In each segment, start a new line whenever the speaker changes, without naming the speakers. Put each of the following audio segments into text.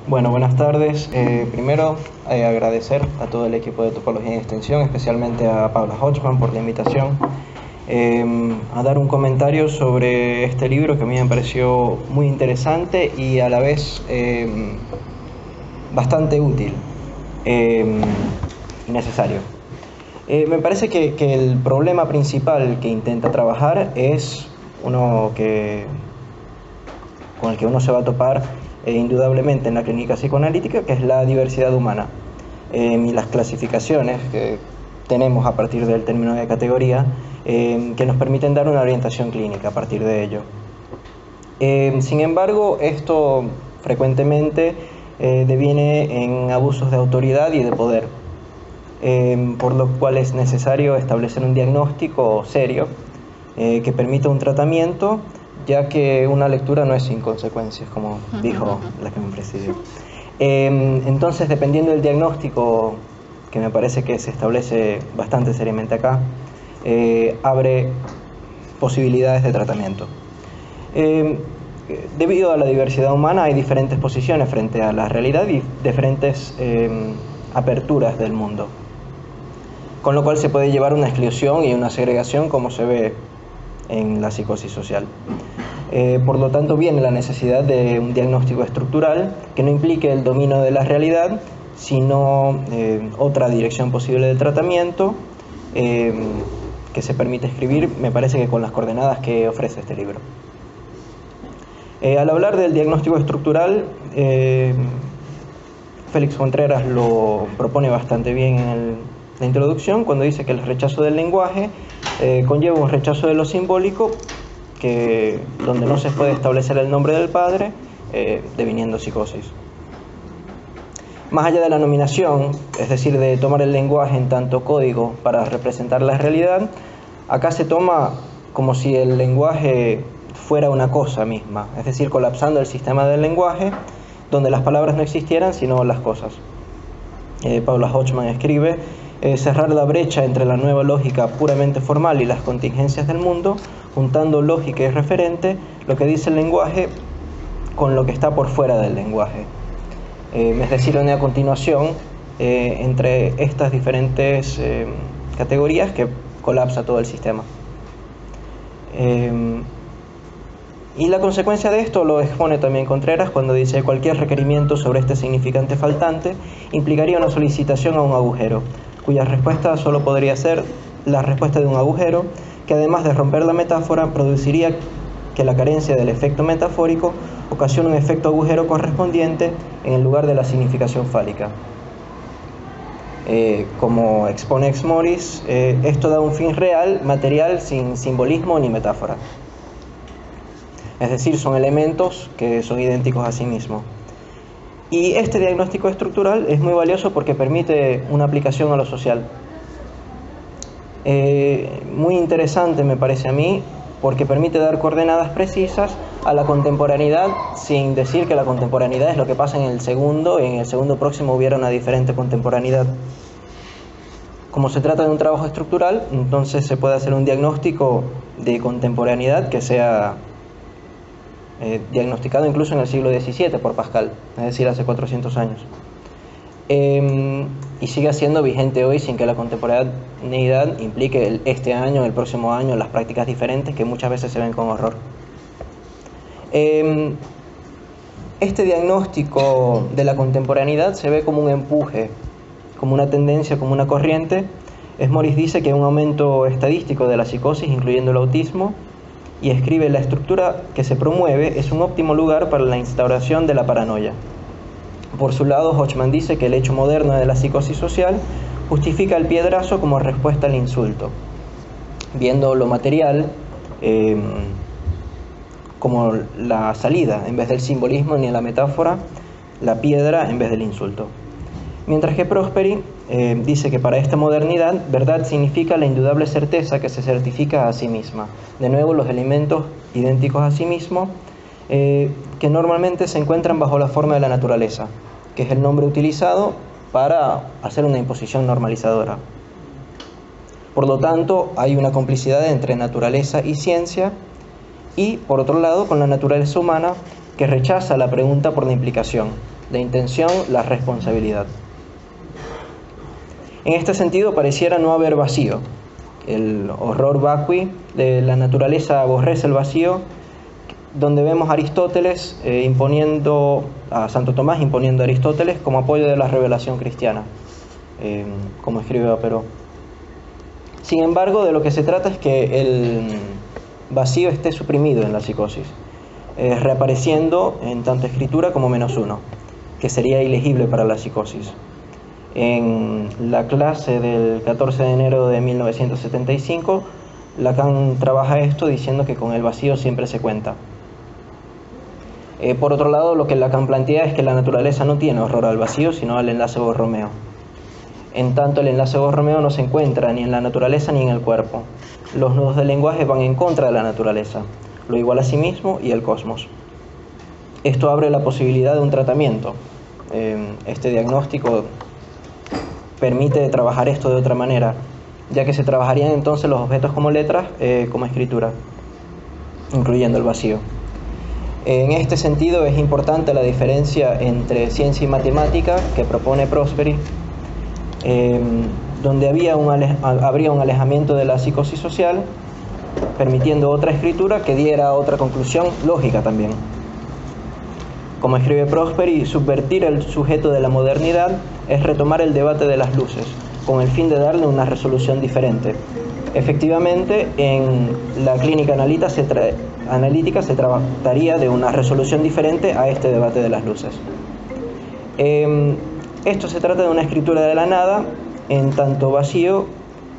Bueno, buenas tardes. Primero, agradecer a todo el equipo de Topología y Extensión, especialmente a Paula Hodgman por la invitación, a dar un comentario sobre este libro que a mí me pareció muy interesante y a la vez bastante útil y necesario. Me parece que el problema principal que intenta trabajar es uno con el que uno se va a topar indudablemente en la clínica psicoanalítica, que es la diversidad humana y las clasificaciones que tenemos a partir del término de categoría que nos permiten dar una orientación clínica a partir de ello. Sin embargo, esto frecuentemente deviene en abusos de autoridad y de poder, por lo cual es necesario establecer un diagnóstico serio que permita un tratamiento, ya que una lectura no es sin consecuencias, como dijo la que me presidió. Entonces, dependiendo del diagnóstico, que me parece que se establece bastante seriamente acá, abre posibilidades de tratamiento. Debido a la diversidad humana hay diferentes posiciones frente a la realidad y diferentes aperturas del mundo, con lo cual se puede llevar una exclusión y una segregación como se ve en la psicosis social. Por lo tanto, viene la necesidad de un diagnóstico estructural que no implique el dominio de la realidad, sino otra dirección posible de tratamiento que se permite escribir, me parece que con las coordenadas que ofrece este libro. Al hablar del diagnóstico estructural, Félix Contreras lo propone bastante bien en la introducción, cuando dice que el rechazo del lenguaje conlleva un rechazo de lo simbólico, donde no se puede establecer el nombre del padre, deviniendo psicosis. Más allá de la nominación, es decir, de tomar el lenguaje en tanto código para representar la realidad, acá se toma como si el lenguaje fuera una cosa misma, es decir, colapsando el sistema del lenguaje, donde las palabras no existieran, sino las cosas. Paula Hodgman escribe: cerrar la brecha entre la nueva lógica puramente formal y las contingencias del mundo, juntando lógica y referente, lo que dice el lenguaje con lo que está por fuera del lenguaje. Es decir, una continuación entre estas diferentes categorías que colapsa todo el sistema. Y la consecuencia de esto lo expone también Contreras cuando dice: cualquier requerimiento sobre este significante faltante implicaría una solicitación a un agujero, cuya respuesta solo podría ser la respuesta de un agujero, que además de romper la metáfora, produciría que la carencia del efecto metafórico ocasione un efecto agujero correspondiente en el lugar de la significación fálica. Como expone Exmoris, esto da un fin real, material, sin simbolismo ni metáfora. Es decir, son elementos que son idénticos a sí mismos. Y este diagnóstico estructural es muy valioso porque permite una aplicación a lo social. Muy interesante me parece a mí, porque permite dar coordenadas precisas a la contemporaneidad, sin decir que la contemporaneidad es lo que pasa en el segundo, y en el segundo próximo hubiera una diferente contemporaneidad. Como se trata de un trabajo estructural, entonces se puede hacer un diagnóstico de contemporaneidad que sea diagnosticado incluso en el siglo XVII por Pascal, es decir, hace 400 años. Y sigue siendo vigente hoy sin que la contemporaneidad implique este año, el próximo año, las prácticas diferentes que muchas veces se ven con horror. Este diagnóstico de la contemporaneidad se ve como un empuje, como una tendencia, como una corriente. Exmoris dice que hay un aumento estadístico de la psicosis, incluyendo el autismo, y escribe: la estructura que se promueve es un óptimo lugar para la instauración de la paranoia. Por su lado, Hodgman dice que el hecho moderno de la psicosis social justifica el piedrazo como respuesta al insulto, viendo lo material como la salida en vez del simbolismo ni la metáfora, la piedra en vez del insulto. Mientras que Prosperi dice que para esta modernidad, verdad significa la indudable certeza que se certifica a sí misma. De nuevo, los elementos idénticos a sí mismo, que normalmente se encuentran bajo la forma de la naturaleza, que es el nombre utilizado para hacer una imposición normalizadora. Por lo tanto, hay una complicidad entre naturaleza y ciencia, y por otro lado con la naturaleza humana, que rechaza la pregunta por la implicación, la intención, la responsabilidad. En este sentido pareciera no haber vacío. El horror vacui de la naturaleza aborrece el vacío, donde vemos a Aristóteles a Santo Tomás imponiendo a Aristóteles como apoyo de la revelación cristiana, como escribe Vapereau. Sin embargo, de lo que se trata es que el vacío esté suprimido en la psicosis, reapareciendo en tanto escritura como -1, que sería ilegible para la psicosis. En la clase del 14 de enero de 1975, Lacan trabaja esto diciendo que con el vacío siempre se cuenta. Por otro lado, lo que Lacan plantea es que la naturaleza no tiene horror al vacío, sino al enlace Borromeo. En tanto, el enlace Borromeo no se encuentra ni en la naturaleza ni en el cuerpo. Los nudos del lenguaje van en contra de la naturaleza, lo igual a sí mismo y el cosmos. Esto abre la posibilidad de un tratamiento. Este diagnóstico permite trabajar esto de otra manera, ya que se trabajarían entonces los objetos como letras, como escritura, incluyendo el vacío. En este sentido es importante la diferencia entre ciencia y matemática que propone Prosperi, donde habría un alejamiento de la psicosis social, permitiendo otra escritura que diera otra conclusión lógica también. Como escribe Prosperi, subvertir el sujeto de la modernidad es retomar el debate de las luces, con el fin de darle una resolución diferente. Efectivamente, en la clínica analítica se trataría de una resolución diferente a este debate de las luces. Esto se trata de una escritura de la nada, en tanto vacío,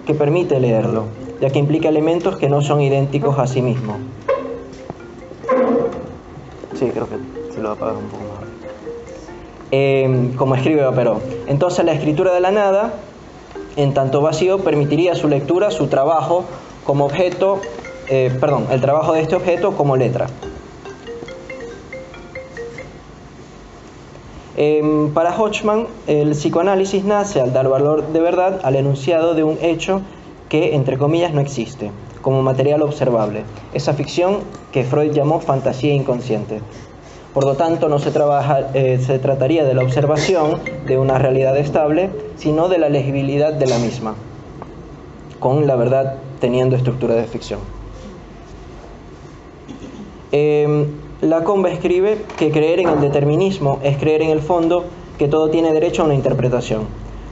que permite leerlo, ya que implica elementos que no son idénticos a sí mismos. Sí, creo que se lo apagas un poco mejor. Como escribe Vapereau. Entonces la escritura de la nada, en tanto vacío, permitiría su lectura, su trabajo como objeto, el trabajo de este objeto como letra. Para Hodgman, el psicoanálisis nace al dar valor de verdad al enunciado de un hecho que, entre comillas, no existe, como material observable, esa ficción que Freud llamó fantasía inconsciente. Por lo tanto, no se trataría de la observación de una realidad estable, sino de la legibilidad de la misma, con la verdad teniendo estructura de ficción. Lacan escribe que creer en el determinismo es creer en el fondo que todo tiene derecho a una interpretación.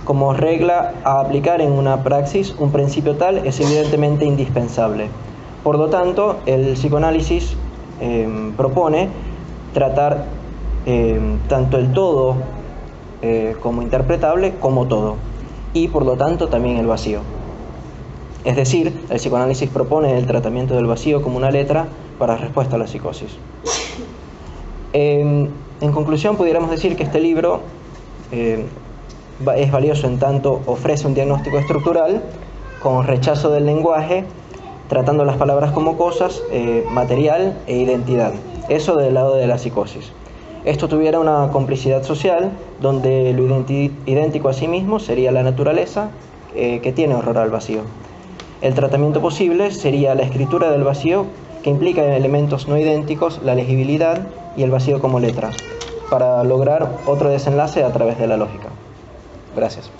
Como regla a aplicar en una praxis, un principio tal es evidentemente indispensable. Por lo tanto, el psicoanálisis propone tratar tanto el todo como interpretable como todo, y por lo tanto también el vacío. Es decir, el psicoanálisis propone el tratamiento del vacío como una letra para respuesta a la psicosis. En conclusión, pudiéramos decir que este libro es valioso en tanto ofrece un diagnóstico estructural con rechazo del lenguaje, tratando las palabras como cosas, material e identidad. Eso del lado de la psicosis. Esto tuviera una complicidad social donde lo idéntico a sí mismo sería la naturaleza, que tiene horror al vacío. El tratamiento posible sería la escritura del vacío, que implica elementos no idénticos, la legibilidad y el vacío como letra, para lograr otro desenlace a través de la lógica. Gracias.